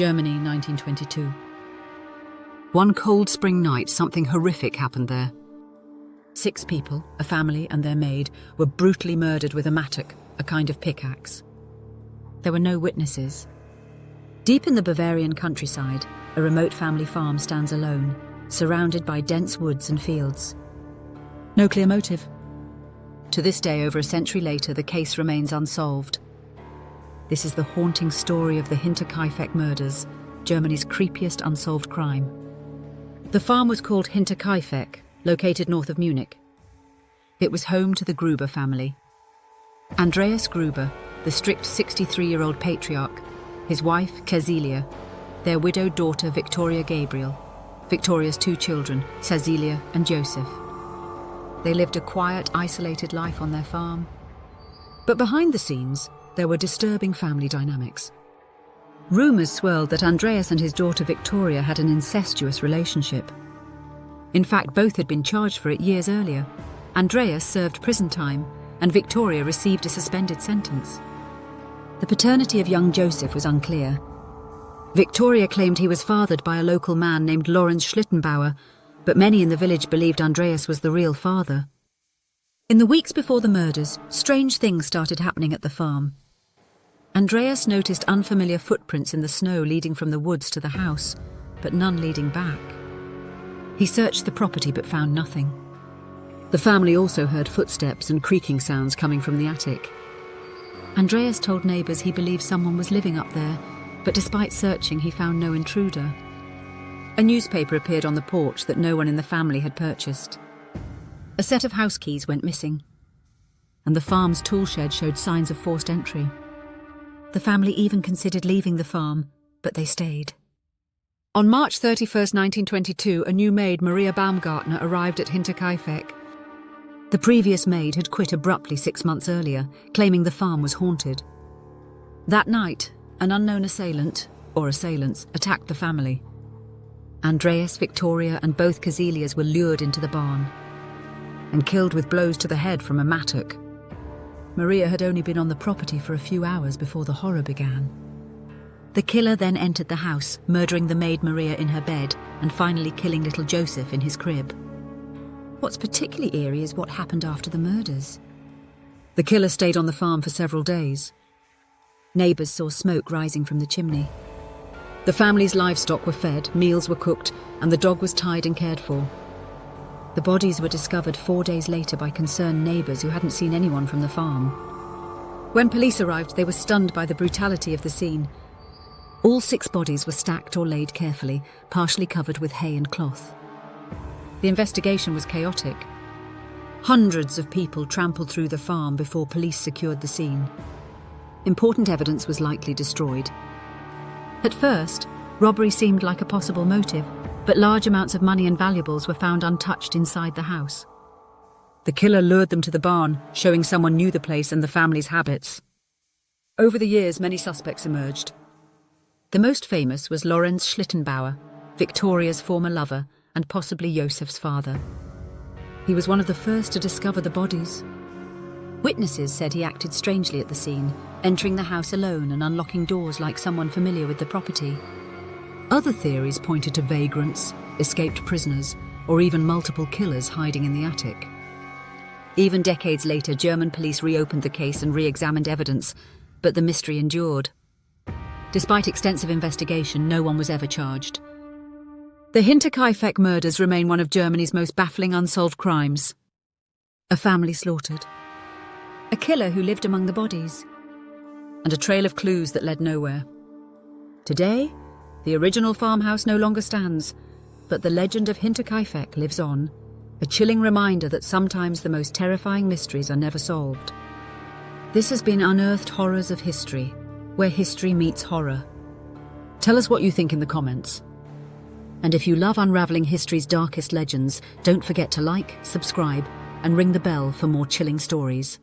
Germany, 1922. One cold spring night, something horrific happened there. 6 people, a family and their maid, were brutally murdered with a mattock, a kind of pickaxe. There were no witnesses. Deep in the Bavarian countryside, a remote family farm stands alone, surrounded by dense woods and fields. No clear motive. To this day, over a century later, the case remains unsolved. This is the haunting story of the Hinterkaifeck Murders, Germany's creepiest unsolved crime. The farm was called Hinterkaifeck, located north of Munich. It was home to the Gruber family. Andreas Gruber, the strict 63-year-old patriarch, his wife, Cecilia, their widowed daughter, Victoria Gabriel, Victoria's 2 children, Cecilia and Joseph. They lived a quiet, isolated life on their farm. But behind the scenes, there were disturbing family dynamics. Rumours swirled that Andreas and his daughter Victoria had an incestuous relationship. In fact, both had been charged for it years earlier. Andreas served prison time, and Victoria received a suspended sentence. The paternity of young Joseph was unclear. Victoria claimed he was fathered by a local man named Lorenz Schlittenbauer, but many in the village believed Andreas was the real father. In the weeks before the murders, strange things started happening at the farm. Andreas noticed unfamiliar footprints in the snow leading from the woods to the house, but none leading back. He searched the property but found nothing. The family also heard footsteps and creaking sounds coming from the attic. Andreas told neighbours he believed someone was living up there, but despite searching, he found no intruder. A newspaper appeared on the porch that no one in the family had purchased. A set of house keys went missing, and the farm's tool shed showed signs of forced entry. The family even considered leaving the farm, but they stayed. On March 31st, 1922, a new maid, Maria Baumgartner, arrived at Hinterkaifeck. The previous maid had quit abruptly 6 months earlier, claiming the farm was haunted. That night, an unknown assailant, or assailants, attacked the family. Andreas, Victoria and both Cecilias were lured into the barn and killed with blows to the head from a mattock. Maria had only been on the property for a few hours before the horror began. The killer then entered the house, murdering the maid Maria in her bed and finally killing little Joseph in his crib. What's particularly eerie is what happened after the murders. The killer stayed on the farm for several days. Neighbours saw smoke rising from the chimney. The family's livestock were fed, meals were cooked, and the dog was tied and cared for. The bodies were discovered 4 days later by concerned neighbours who hadn't seen anyone from the farm. When police arrived, they were stunned by the brutality of the scene. All 6 bodies were stacked or laid carefully, partially covered with hay and cloth. The investigation was chaotic. Hundreds of people trampled through the farm before police secured the scene. Important evidence was likely destroyed. At first, robbery seemed like a possible motive, but large amounts of money and valuables were found untouched inside the house. The killer lured them to the barn, showing someone knew the place and the family's habits. Over the years, many suspects emerged. The most famous was Lorenz Schlittenbauer, Victoria's former lover and possibly Joseph's father. He was one of the first to discover the bodies. Witnesses said he acted strangely at the scene, entering the house alone and unlocking doors like someone familiar with the property. Other theories pointed to vagrants, escaped prisoners, or even multiple killers hiding in the attic. Even decades later, German police reopened the case and re-examined evidence, but the mystery endured. Despite extensive investigation, no one was ever charged. The Hinterkaifeck murders remain one of Germany's most baffling unsolved crimes. A family slaughtered. A killer who lived among the bodies. And a trail of clues that led nowhere. Today, the original farmhouse no longer stands, but the legend of Hinterkaifeck lives on, a chilling reminder that sometimes the most terrifying mysteries are never solved. This has been Unearthed Horrors of History, where history meets horror. Tell us what you think in the comments. And if you love unravelling history's darkest legends, don't forget to like, subscribe, and ring the bell for more chilling stories.